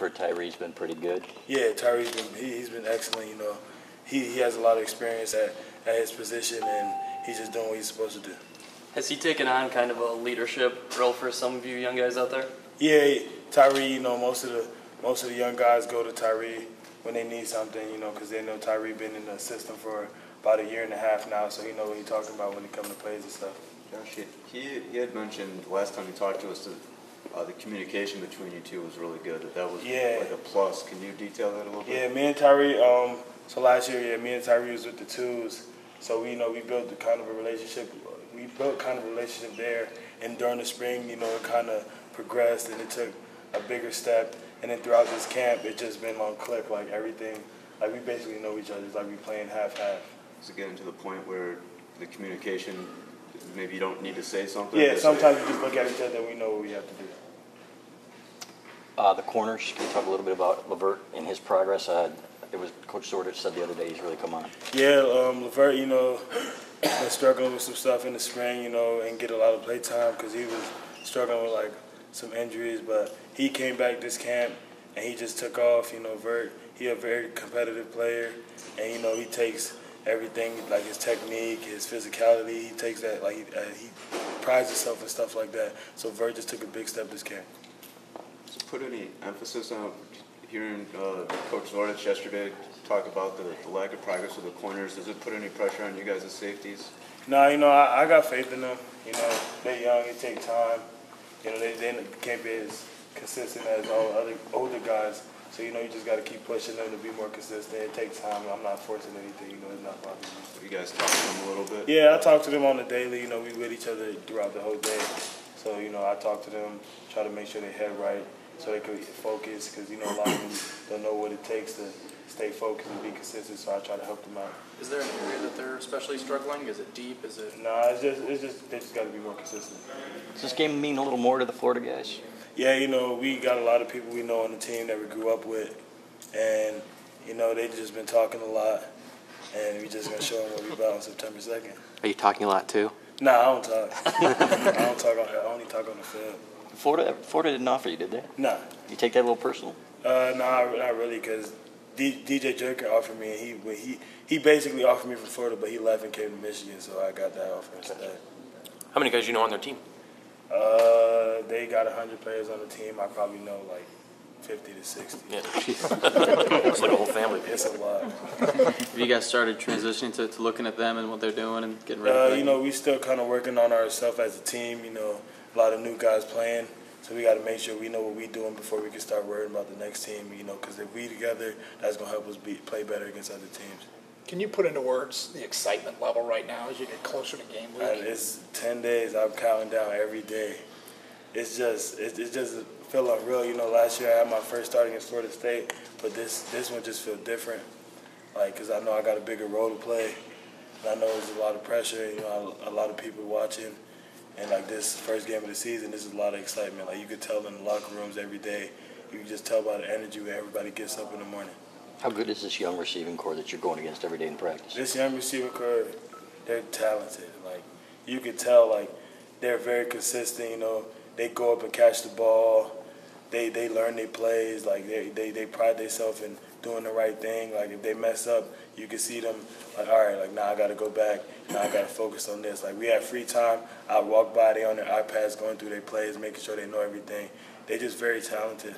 For Tyree's been pretty good. Yeah, Tyree's he's been excellent. You know, he has a lot of experience at his position, and he's just doing what he's supposed to do. Has he taken on kind of a leadership role for some of you young guys out there? Yeah, Tyree. You know, most of the young guys go to Tyree when they need something. You know, because they know Tyree been in the system for about a year and a half now, so he know what he's talking about when it comes to plays and stuff. Josh, he had mentioned last time he talked to us that the communication between you two was really good. That was like a plus. Can you detail that a little bit? Yeah, me and Tyree. So last year, me and Tyree was with the twos. So we built the kind of a relationship. We built kind of a relationship there, and during the spring, it kind of progressed, and it took a bigger step. And then throughout this camp, it just been on click, like everything. Like we basically know each other. It's like we playing half-half. Is it getting to the point where the communication, maybe you don't need to say something? Yeah, sometimes we just look at each other and we know what we have to do. The corners, can you talk a little bit about Levert and his progress? It was Coach Sorter said the other day he's really come on. Yeah, Levert, been struggling with some stuff in the spring, and get a lot of play time because he was struggling with like some injuries. But he came back this camp and he just took off. Vert, he a very competitive player, and he takes everything, like his technique, his physicality. He takes that, like he prides himself and stuff like that. So Vert just took a big step this camp. Does it put any emphasis on hearing Coach Zornich yesterday talk about the lack of progress with the corners? Does it put any pressure on you guys as safeties? No, I got faith in them. They're young, it takes time. They can't be as consistent as all other older guys. So, you just got to keep pushing them to be more consistent. It takes time. I'm not forcing anything. It's not bothering me. You guys talk to them a little bit? Yeah, I talk to them on the daily. We with each other throughout the whole day. So, I talk to them, try to make sure they head right so they can focus because, a lot of them don't know what it takes to stay focused and be consistent, so I try to help them out. Is there an area that they're especially struggling? Is it deep? Is it? No, it's just they just got to be more consistent. Does this game mean a little more to the Florida guys? Yeah, we got a lot of people we know on the team that we grew up with, and they've just been talking a lot, and we just gonna show them what we about on September 2nd. Are you talking a lot too? Nah, I don't talk. I only talk on the field. Florida didn't offer you, did they? Nah. You take that a little personal? Nah, not really, because DJ Jerker offered me, and he basically offered me from Florida, but he left and came to Michigan, so I got that offer instead. How many guys you know on their team? They got 100 players on the team. I probably know like 50 to 60. Yeah, it's like a whole family. It's a lot. Have you guys started transitioning to looking at them and what they're doing and getting ready? We still kind of working on ourselves as a team. A lot of new guys playing, so we got to make sure we know what we're doing before we can start worrying about the next team. Because if we together, that's gonna help us play better against other teams. Can you put into words the excitement level right now as you get closer to game week? It's 10 days. I'm counting down every day. It's just feel unreal. Last year I had my first start against Florida State, but this one just feel different. Because I know I got a bigger role to play, and I know there's a lot of pressure. A lot of people watching, and like this first game of the season, this is a lot of excitement. Like you could tell in the locker rooms every day. You can just tell by the energy when everybody gets up in the morning. How good is this young receiving core that you're going against every day in practice? This young receiving core, they're talented. Like you could tell, like they're very consistent. They go up and catch the ball. They learn their plays. Like they pride themselves in doing the right thing. Like if they mess up, you can see them like, all right, like now I got to go back. Now I got to focus on this. Like we have free time. I walk by, they on their iPads going through their plays, making sure they know everything. They're just very talented.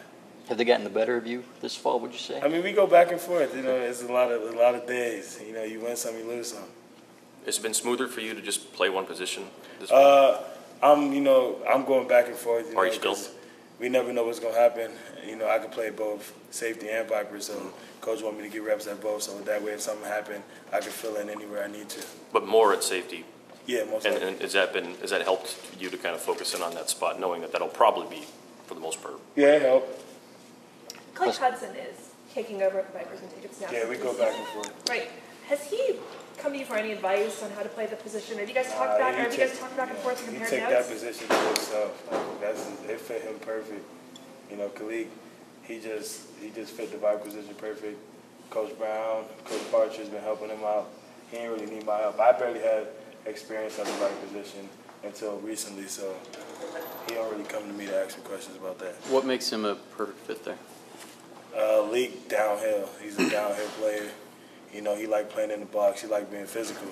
Have they gotten the better of you this fall, would you say? I mean, we go back and forth. It's a lot of days. You win some, you lose some. It's been smoother for you to just play one position this fall? I'm going back and forth. Are you still? We never know what's going to happen. I can play both safety and viper, so coach want me to get reps at both, so that way if something happens, I can fill in anywhere I need to. But more at safety? Yeah, most likely. And has that helped you to kind of focus in on that spot, knowing that that'll probably be, for the most part? Yeah, it helped. Coach Hudson is taking over at the Vipers and Jacobs now. Yeah, we go back and forth. Right. Has he come to you for any advice on how to play the position? Have you guys talked back? Have you guys talked back and forth and compared notes? He took that position to himself. It fit him perfect. Khalid, he just fit the Viper position perfect. Coach Brown, Coach Parcher has been helping him out. He didn't really need my help. I barely had experience at the Viper position until recently, so he don't really come to me to ask me questions about that. What makes him a perfect fit there? Malik downhill. He's a downhill player. You know, he like playing in the box. He like being physical.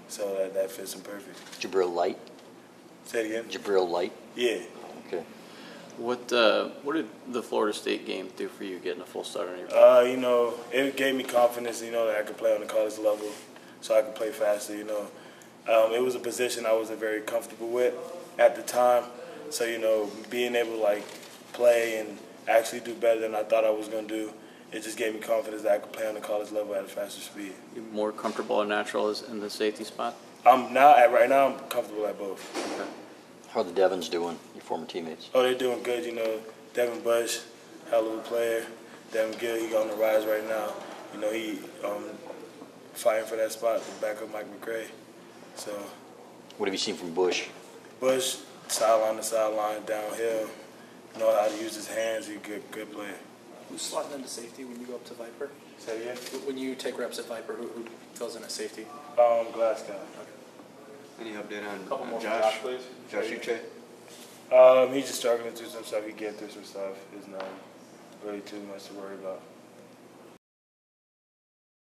So that fits him perfect. Jabril Light? Say it again? Jabril Light? Yeah. Okay. What did the Florida State game do for you getting a full start on your You know, it gave me confidence, you know, that I could play on the college level, so I could play faster, you know. It was a position I wasn't very comfortable with at the time. So, you know, being able to, like, play and actually do better than I thought I was going to do, it just gave me confidence that I could play on the college level at a faster speed. You more comfortable or natural as in the safety spot? Right now, I'm comfortable at both. Okay. How are the Devons doing, your former teammates? Oh, they're doing good, you know. Devin Bush, hell of a player. Devin Gill, he on the rise right now. You know, he fighting for that spot to back up Mike McCray. So, What have you seen from Bush? Bush, sideline to sideline, downhill, know how to use his hands. He's a good player. Who's slotting into safety when you go up to Viper? Say it again? When you take reps at Viper, who fills in at safety? Glasgow. Any update Couple more on from Josh? Josh, please. Josh Uche? He's just struggling through some stuff. He getting through some stuff. It's not really too much to worry about.